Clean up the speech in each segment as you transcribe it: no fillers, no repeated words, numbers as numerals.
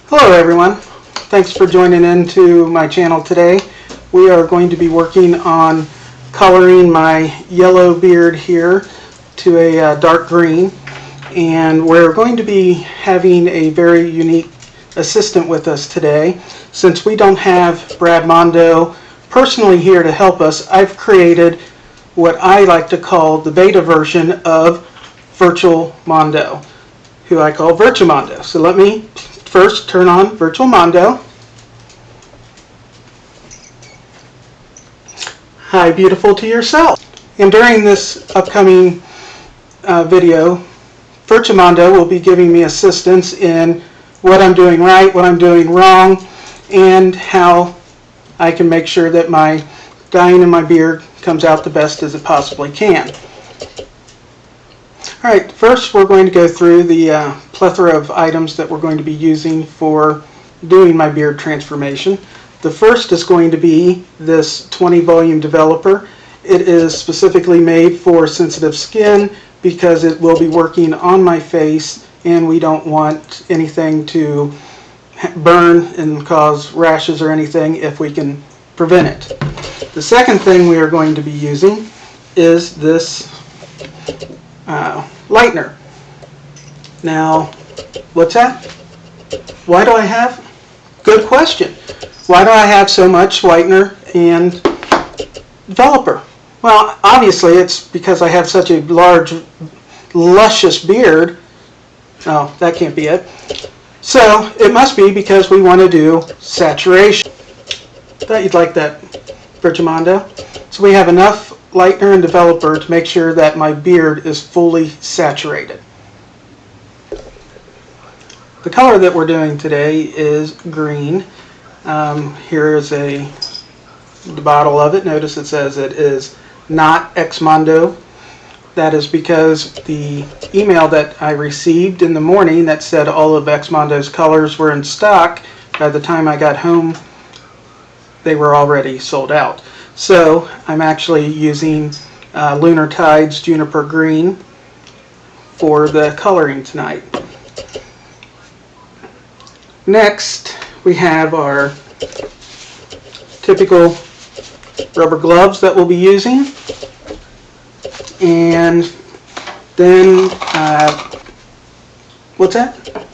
Hello everyone, thanks for joining into my channel today. We are going to be working on coloring my yellow beard here to a dark green, and we're going to be having a very unique assistant with us today. Since we don't have Brad Mondo personally here to help us, I've created what I like to call the beta version of Virtual Mondo, who I call Virtumondo. So let me first turn on Virtual Mondo. Hi, beautiful to yourself. And during this upcoming video, Virtual Mondo will be giving me assistance in what I'm doing right, what I'm doing wrong, and how I can make sure that my dyeing in my beard comes out the best as it possibly can. Alright, first we're going to go through the plethora of items that we're going to be using for doing my beard transformation. The first is going to be this 20 volume developer. It is specifically made for sensitive skin because it will be working on my face, and we don't want anything to burn and cause rashes or anything if we can prevent it. The second thing we are going to be using is this lightener. Now, what's that? Why do I have? Good question. Why do I have so much whitener and developer? Well, obviously it's because I have such a large, luscious beard. Oh, that can't be it. So it must be because we want to do saturation. Thought you'd like that, Virtumondo. So we have enough lightener and developer to make sure that my beard is fully saturated. The color that we're doing today is green. Here is the bottle of it. Notice it says it is not X-Mondo. That is because the email that I received in the morning that said all of X-Mondo's colors were in stock, by the time I got home they were already sold out. So I'm actually using Lunar Tide's Juniper Green for the coloring tonight. Next, we have our typical rubber gloves that we'll be using. And then, what's that?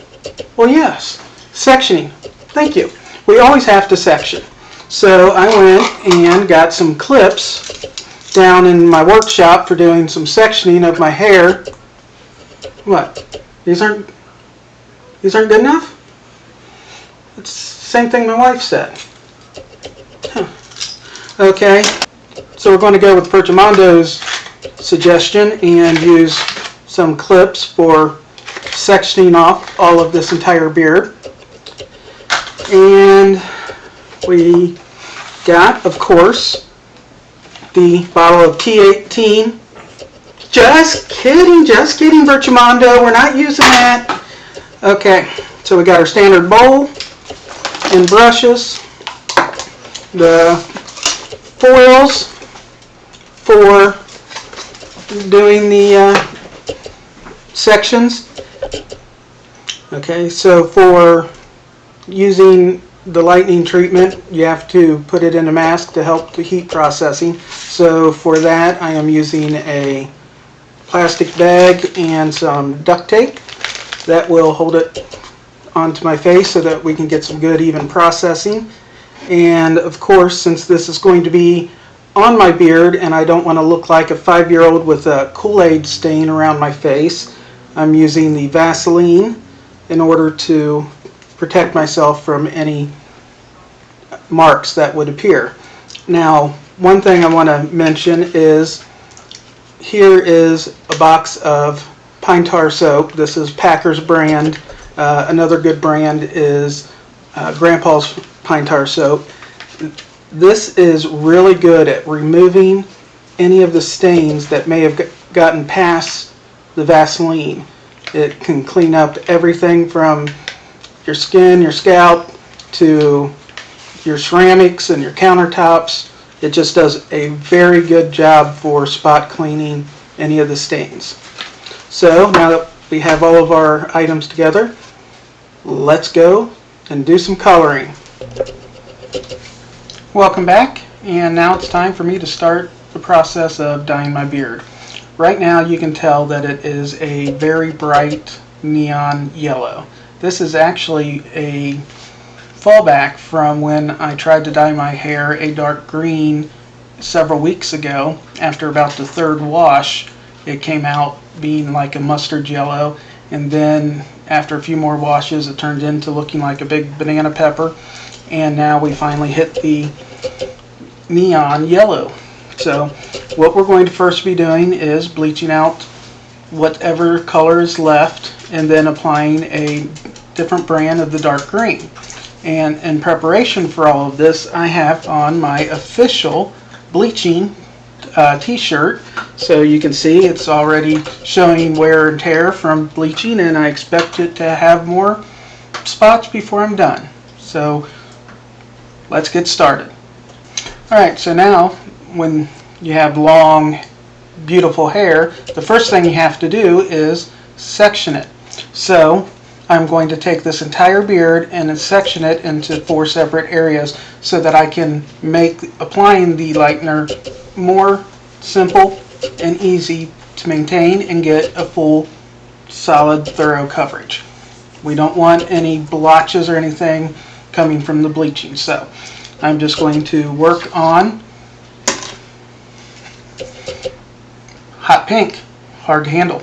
Well, yes, sectioning. Thank you. We always have to section. So I went and got some clips down in my workshop for doing some sectioning of my hair. What? These aren't good enough? It's the same thing my wife said. Huh. Okay, so we're going to go with Virtumondo's suggestion and use some clips for sectioning off all of this entire beard. And we got, of course, the bottle of T18. Just kidding, Virtumondo. We're not using that. Okay, so we got our standard bowl and brushes, the foils for doing the sections. Okay, so for using the lightning treatment, you have to put it in a mask to help the heat processing. So for that, I am using a plastic bag and some duct tape that will hold it onto my face so that we can get some good even processing. And of course, since this is going to be on my beard and I don't want to look like a 5-year-old with a Kool-Aid stain around my face, I'm using the Vaseline in order to protect myself from any marks that would appear. Now, one thing I want to mention is here is a box of pine tar soap. This is Packer's brand. Another good brand is Grandpa's pine tar soap. This is really good at removing any of the stains that may have gotten past the Vaseline. It can clean up everything from your skin, your scalp, to your ceramics and your countertops. It just does a very good job for spot cleaning any of the stains. So now that we have all of our items together, let's go and do some coloring. Welcome back, and now it's time for me to start the process of dyeing my beard. Right now you can tell that it is a very bright neon yellow. This is actually a fallback from when I tried to dye my hair a dark green several weeks ago. After about the third wash, it came out being like a mustard yellow, and then after a few more washes it turned into looking like a big banana pepper, and now we finally hit the neon yellow. So what we're going to first be doing is bleaching out whatever color is left and then applying a different brand of the dark green. And in preparation for all of this, I have on my official bleaching t-shirt. So you can see it's already showing wear and tear from bleaching, and I expect it to have more spots before I'm done. So let's get started. Alright, so now when you have long, beautiful hair, the first thing you have to do is section it. So I'm going to take this entire beard and section it into 4 separate areas so that I can make applying the lightener more simple and easy to maintain and get a full, solid, thorough coverage. We don't want any blotches or anything coming from the bleaching. So I'm just going to work on hot pink, hard to handle.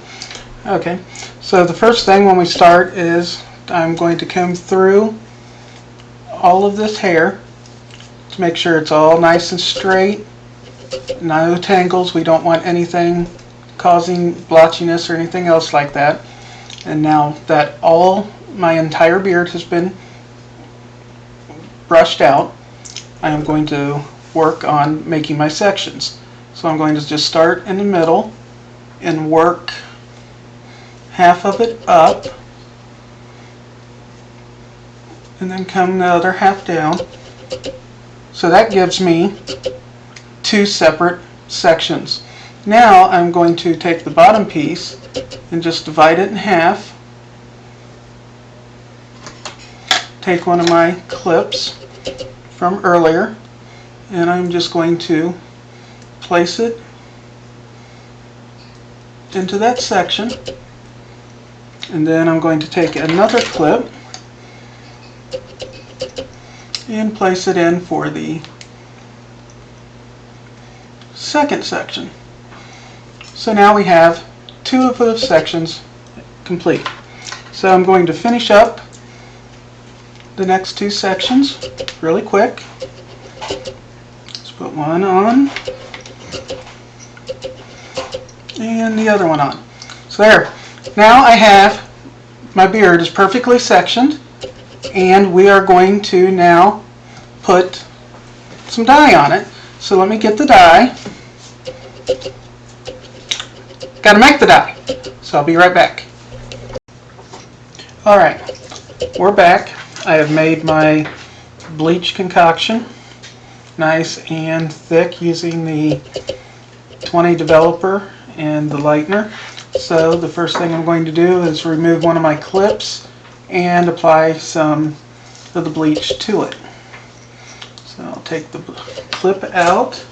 Okay, so the first thing when we start is I'm going to comb through all of this hair to make sure it's all nice and straight, no tangles. We don't want anything causing blotchiness or anything else like that. And now that my entire beard has been brushed out, I am going to work on making my sections. So I'm going to just start in the middle and work half of it up and then come the other half down. So that gives me 2 separate sections. Now I'm going to take the bottom piece and just divide it in half. Take one of my clips from earlier, and I'm just going to place it into that section, and then I'm going to take another clip and place it in for the second section. So now we have 2 of those sections complete. So I'm going to finish up the next 2 sections really quick. Let's put one on and the other one on. So there. Now I have my beard is perfectly sectioned, and we are going to now put some dye on it. So let me get the dye. Gotta make the dye. So I'll be right back. Alright, we're back. I have made my bleach concoction nice and thick using the 20 developer and the lightener. So the first thing I'm going to do is remove one of my clips and apply some of the bleach to it. So I'll take the clip out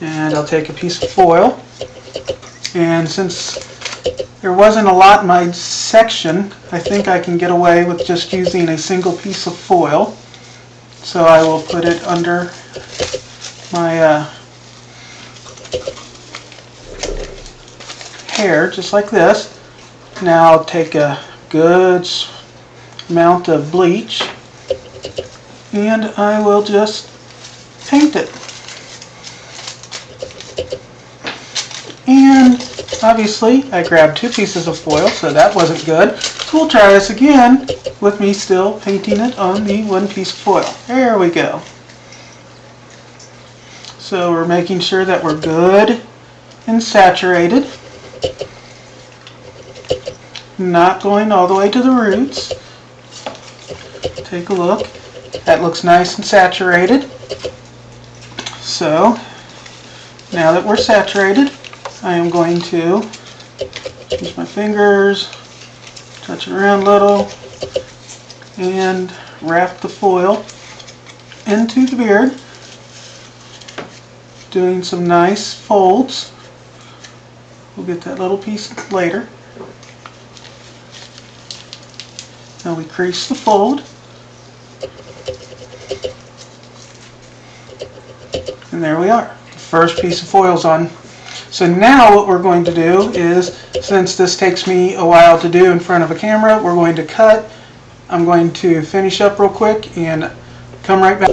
and I'll take a piece of foil, and since there wasn't a lot in my section, I think I can get away with just using a single piece of foil. So I will put it under my hair just like this. Now I'll take a good amount of bleach and I will just paint it. And obviously I grabbed 2 pieces of foil, so that wasn't good. So we'll try this again with me still painting it on the 1 piece of foil. There we go. So we're making sure that we're good and saturated, not going all the way to the roots. Take a look. That looks nice and saturated. So now that we're saturated, I am going to use my fingers, touch it around a little, and wrap the foil into the beard, doing some nice folds. We'll get that little piece later. Now we crease the fold. And there we are. The first piece of foil's on. So now what we're going to do is, since this takes me a while to do in front of a camera, we're going to cut. I'm going to finish up real quick and come right back.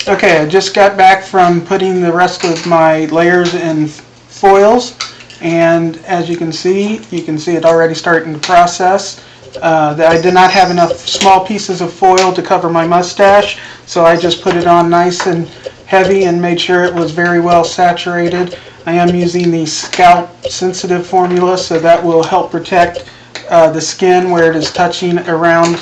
Okay, I just got back from putting the rest of my layers in foils, and as you can see it already starting to process. I did not have enough small pieces of foil to cover my mustache, so I just put it on nice and heavy and made sure it was very well saturated. I am using the scalp sensitive formula, so that will help protect the skin where it is touching around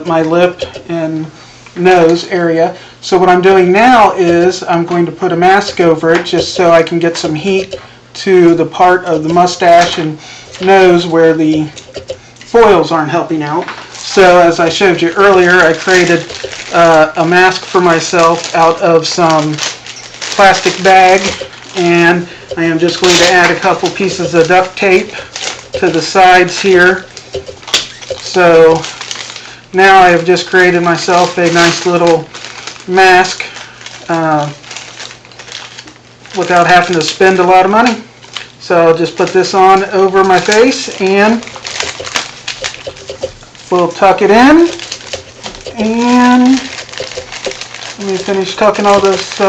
my lip and nose area. So what I'm doing now is I'm going to put a mask over it just so I can get some heat to the part of the mustache and nose where the foils aren't helping out. So as I showed you earlier, I created a mask for myself out of some plastic bag, and I am just going to add a couple pieces of duct tape to the sides here. So now I have just created myself a nice little mask without having to spend a lot of money. So I'll just put this on over my face and we'll tuck it in, and let me finish tucking all those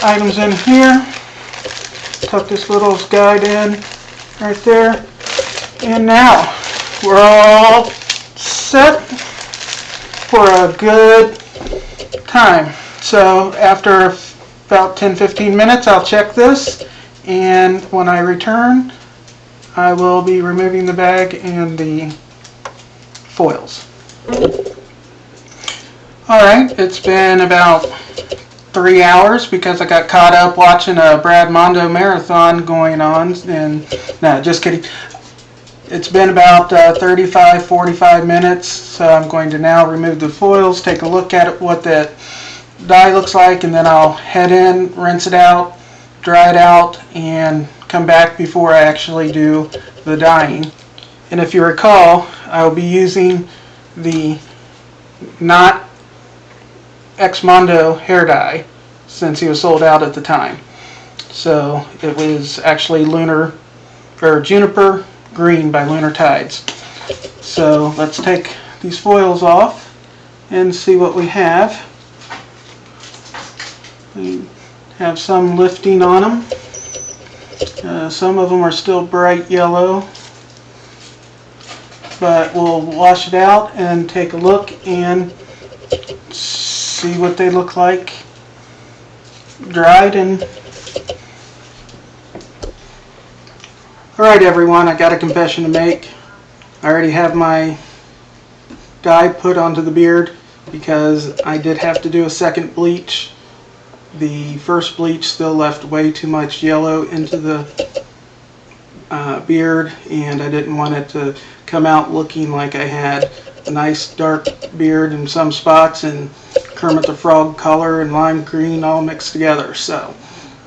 items in here. Tuck this little guide in right there, and now we're all set for a good time. So after about 10-15 minutes I'll check this, and when I return I will be removing the bag and the foils. Alright, it's been about 3 hours because I got caught up watching a Brad Mondo marathon going on, and no, just kidding. It's been about 35-45 minutes, so I'm going to now remove the foils, take a look at it, what that dye looks like, and then I'll head in, rinse it out, dry it out, and come back before I actually do the dyeing. And if you recall, I'll be using the not Mondo hair dye since he was sold out at the time. So it was actually Juniper Green by Lunar Tides. So let's take these foils off and see what we have. We have some lifting on them. Some of them are still bright yellow, but we'll wash it out and take a look and see what they look like dried. And alright everyone, I got a confession to make. I already have my dye put onto the beard because I did have to do a second bleach. The first bleach still left way too much yellow into the beard, and I didn't want it to come out looking like I had a nice dark beard in some spots and Kermit the Frog color and lime green all mixed together. So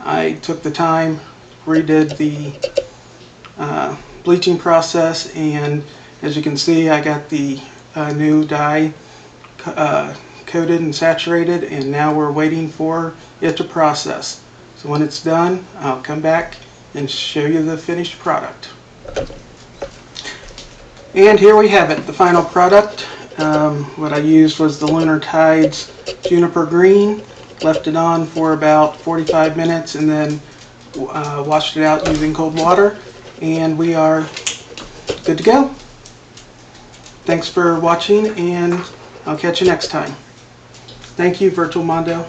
I took the time, redid the bleaching process, and as you can see I got the new dye coated and saturated, and now we're waiting for it to process. So when it's done, I'll come back and show you the finished product. And here we have it, the final product. What I used was the Lunar Tides Juniper Green, left it on for about 45 minutes and then washed it out using cold water, and we are good to go. Thanks for watching, and I'll catch you next time. Thank you, Virtual Mondo.